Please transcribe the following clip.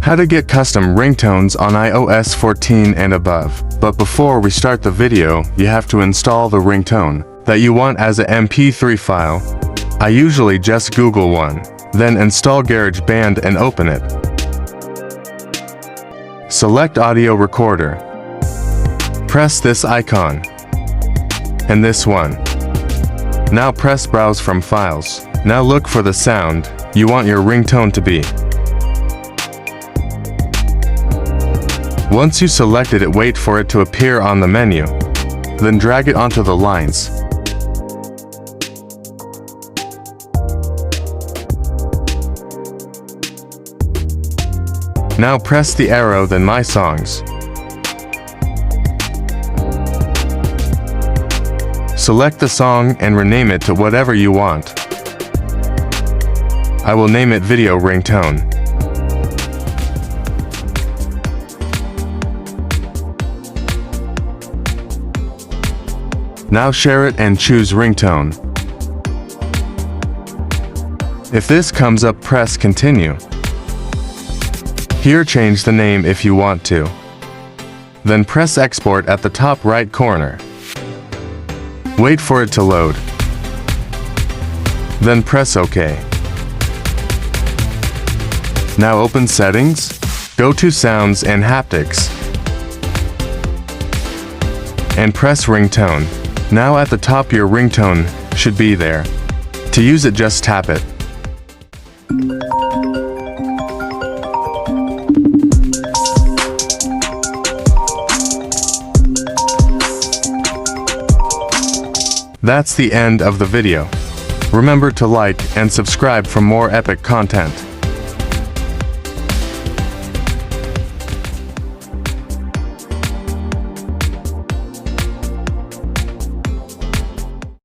How to get custom ringtones on iOS 14 and above. But before we start the video, you have to install the ringtone that you want as a MP3 file. I usually just Google one, then install GarageBand and open it. Select audio recorder. Press this icon and this one. Now press browse from files. Now look for the sound you want your ringtone to be. Once you selected it, wait for it to appear on the menu. Then drag it onto the lines. Now press the arrow, then My Songs. Select the song and rename it to whatever you want. I will name it Video Ringtone. Now share it and choose ringtone. If this comes up, press Continue. Here, change the name if you want to. Then press Export at the top right corner. Wait for it to load. Then press OK. Now open Settings, go to Sounds and Haptics, and press Ringtone. Now at the top your ringtone should be there. To use it, just tap it. That's the end of the video. Remember to like and subscribe for more epic content.